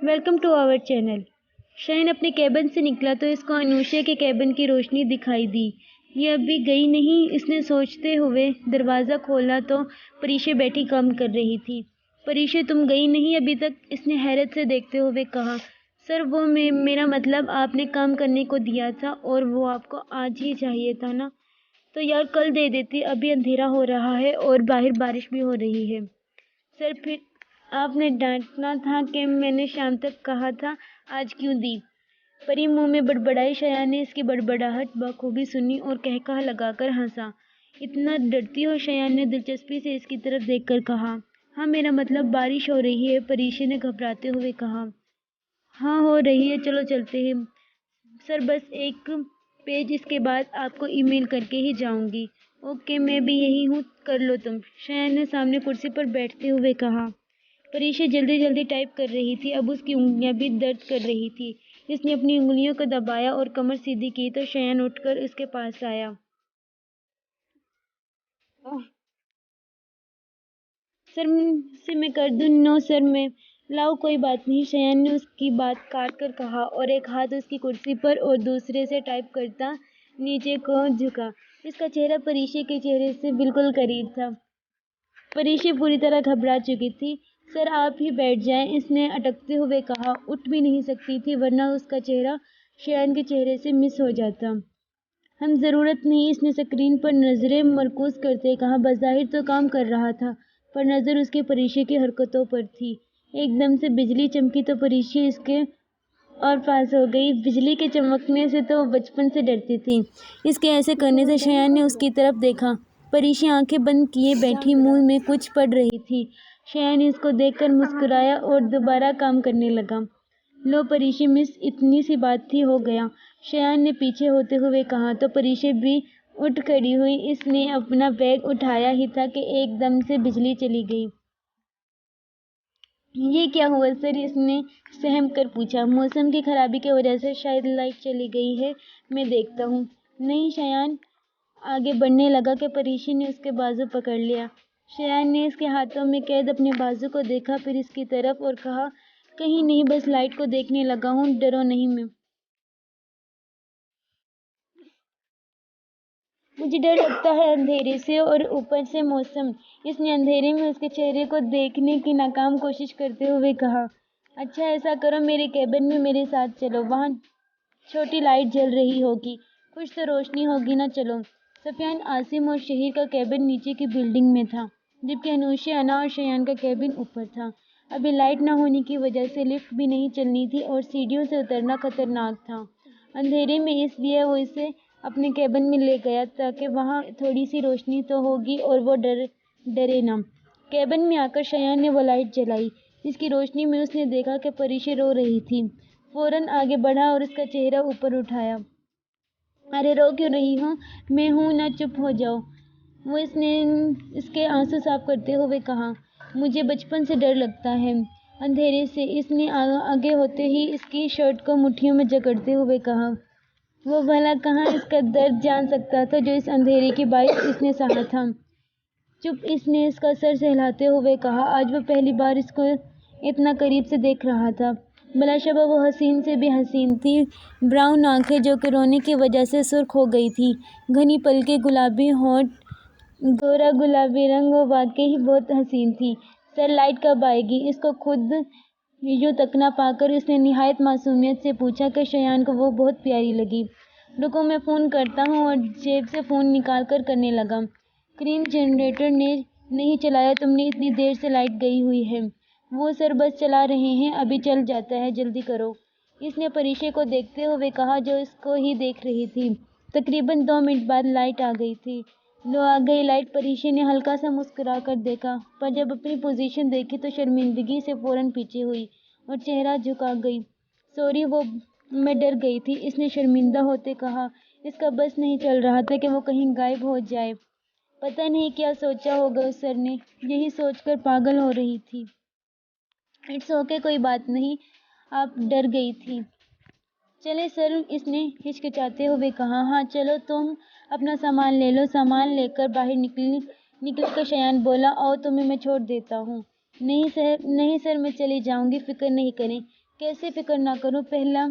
Welcome to our channel. Shine اپنے cabin سے نکلا تو اس کو انوشا کے کیبن کی روشنی دکھائی دی۔ یہ ابھی گئی نہیں، اس نے سوچتے ہوئے دروازہ کھولا تو پریشا بیٹھی کام کر رہی تھی۔ پریشا تم گئی نہیں ابھی تک؟ اس نے حیرت سے دیکھتے ہوئے کہا۔ سر وہ میرا مطلب آپ نے کام کرنے کو دیا تھا اور وہ آپ کو آج ہی چاہیے تھا نا، تو یار کل دے دیتی، ابھی اندھیرا ہو رہا ہے اور باہر بارش بھی ہو رہی ہے۔ سر پھر آپ نے ڈانٹنا تھا کہ میں نے شام تک کہا تھا، آج کیوں دی؟ پری منہ میں بڑبڑائی۔ شایان نے اس کی بڑبڑاہٹ بخوبی سنی اور قہقہہ لگا کر ہنسا۔ اتنا ڈرتی ہو؟ شایان نے دلچسپی سے اس کی طرف دیکھ کر کہا۔ ہاں میرا مطلب بارش ہو رہی ہے، پریشا نے گھبراتے ہوئے کہا۔ ہاں ہو رہی ہے، چلو چلتے ہیں۔ سر بس ایک پیج، اس کے بعد آپ کو ای میل کر کے ہی جاؤں گی۔ اوکے میں بھی یہی ہوں، کر لو تم، شایان نے سامنے کرسی پر بیٹھتے ہوئے کہا۔ پریشا جلدی جلدی ٹائپ کر رہی تھی، اب اس کی انگلیاں بھی درد کر رہی تھی۔ اس نے اپنی انگلیوں کو دبایا اور کمر سیدھی کی تو شایان اٹھ کر اس کے پاس آیا۔ سر سے میں کر دوں؟ نو سر میں لاؤ، کوئی بات نہیں، شایان نے اس کی بات کاٹ کر کہا اور ایک ہاتھ اس کی کرسی پر اور دوسرے سے ٹائپ کرتا نیچے کو جھکا۔ اس کا چہرہ پریشا کے چہرے سے بالکل قریب تھا۔ پریشا پوری طرح گھبرا چکی تھی۔ سر آپ ہی بیٹھ جائیں، اس نے اٹکتے ہوئے کہا۔ اٹھ بھی نہیں سکتی تھی ورنہ اس کا چہرہ شایان کے چہرے سے مس ہو جاتا۔ ہم ضرورت نہیں، اس نے اسکرین پر نظریں مرکوز کرتے کہا۔ بظاہر تو کام کر رہا تھا پر نظر اس کی پریشا کی حرکتوں پر تھی۔ ایک دم سے بجلی چمکی تو پریشا اس کے اور پاس ہو گئی۔ بجلی کے چمکنے سے تو وہ بچپن سے ڈرتی تھی، اس کے ایسے کرنے سے۔ شایان نے اس کی طرف دیکھا۔ پریشا آنکھیں بند کیے بیٹھی منہ میں کچھ پڑھ رہی تھی۔ شایان اس کو دیکھ کر مسکرایا اور دوبارہ کام کرنے لگا۔ لو پریشا مس، اتنی سی بات تھی، ہو گیا، شایان نے پیچھے ہوتے ہوئے کہا تو پریشا بھی اٹھ کھڑی ہوئی۔ اس نے اپنا بیگ اٹھایا ہی تھا کہ ایک دم سے بجلی چلی گئی۔ یہ کیا ہوا سر؟ اس نے سہم کر پوچھا۔ موسم کی خرابی کی وجہ سے شاید لائٹ چلی گئی ہے، میں دیکھتا ہوں۔ نہیں، شایان آگے بڑھنے لگا کہ پریشا نے اس کے بازو پکڑ لیا۔ شایان نے اس کے ہاتھوں میں قید اپنے بازو کو دیکھا، پھر اس کی طرف اور کہا، کہیں نہیں، بس لائٹ کو دیکھنے لگا ہوں، ڈرو نہیں۔ مجھے ڈر لگتا ہے اندھیرے سے اور اوپر سے موسم۔ اس نے اندھیرے میں اس کے چہرے کو دیکھنے کی ناکام کوشش کرتے ہوئے کہا۔ اچھا ایسا کرو، میرے کیبن میں میرے ساتھ چلو، وہاں چھوٹی لائٹ جل رہی ہوگی، کچھ تو روشنی ہوگی نا، چلو۔ سفیان، عاصم اور شہیر کا کیبن نیچے کی بلڈنگ میں تھا، جبکہ انوشا، انا اور شایان کا کیبن اوپر تھا۔ ابھی لائٹ نہ ہونے کی وجہ سے لفٹ بھی نہیں چلنی تھی اور سیڑھیوں سے اترنا خطرناک تھا اندھیرے میں، اس لیے وہ اسے اپنے کیبن میں لے گیا تاکہ وہاں تھوڑی سی روشنی تو ہوگی اور وہ ڈرے نہ۔ کیبن میں آ کر شایان نے وہ لائٹ جلائی، جس کی روشنی میں اس نے دیکھا کہ پریشا رو رہی تھی۔ فوراً آگے بڑھا اور اس کا چہرہ اوپر اٹھایا۔ ارے رو کیوں رہی ہو؟ میں ہوں نا، چپ ہو جاؤ، وہ اس نے اس کے آنسو صاف کرتے ہوئے کہا۔ مجھے بچپن سے ڈر لگتا ہے اندھیرے سے، اس نے آگے ہوتے ہی اس کی شرٹ کو مٹھیوں میں جکڑتے ہوئے کہا۔ وہ بھلا کہاں اس کا درد جان سکتا تھا جو اس اندھیرے کی باعث اس نے سہا تھا۔ چپ، اس نے اس کا سر سہلاتے ہوئے کہا۔ آج وہ پہلی بار اس کو اتنا قریب سے دیکھ رہا تھا۔ بلا شبہ وہ حسین سے بھی حسین تھی۔ براؤن آنکھیں جو کہ رونے کی وجہ سے سرخ ہو گئی تھیں، گھنی پلکیں، گلابی ہونٹ، گورا گلابی رنگ، وہ واقعی بہت حسین تھی۔ سر لائٹ کب آئے گی؟ اس کو خود یوں تکنا پا کر اس نے نہایت معصومیت سے پوچھا کہ شایان کو وہ بہت پیاری لگی۔ رکو میں فون کرتا ہوں، اور جیب سے فون نکال کر کرنے لگا۔ کریم جنریٹر نے نہیں چلایا تم نے؟ اتنی دیر سے لائٹ گئی ہوئی ہے۔ وہ سر بس چلا رہے ہیں، ابھی چل جاتا ہے، جلدی کرو، اس نے پریشا کو دیکھتے ہوئے کہا جو اس کو ہی دیکھ رہی تھی۔ تقریباً 2 منٹ بعد لائٹ آ گئی تھی۔ لو آ گئی لائٹ، پریشا نے ہلکا سا مسکرا کر دیکھا، پر جب اپنی پوزیشن دیکھی تو شرمندگی سے فوراً پیچھے ہوئی اور چہرہ جھکا گئی۔ سوری، وہ میں ڈر گئی تھی، اس نے شرمندہ ہوتے کہا۔ اس کا بس نہیں چل رہا تھا کہ وہ کہیں غائب ہو جائے۔ پتہ نہیں کیا سوچا ہوگا اس سر نے، یہی سوچ کر پاگل ہو رہی تھی۔ اٹس اوکے، کوئی بات نہیں، آپ ڈر گئی تھی۔ چلیں سر، اس نے ہچکچاتے ہوئے کہا۔ ہاں چلو، تم اپنا سامان لے لو۔ سامان لے کر باہر نکل کر شایان بولا، آؤ تمہیں میں چھوڑ دیتا ہوں۔ نہیں سر، میں چلی جاؤں گی، فکر نہیں کریں۔ کیسے فکر نہ کروں؟ پہلا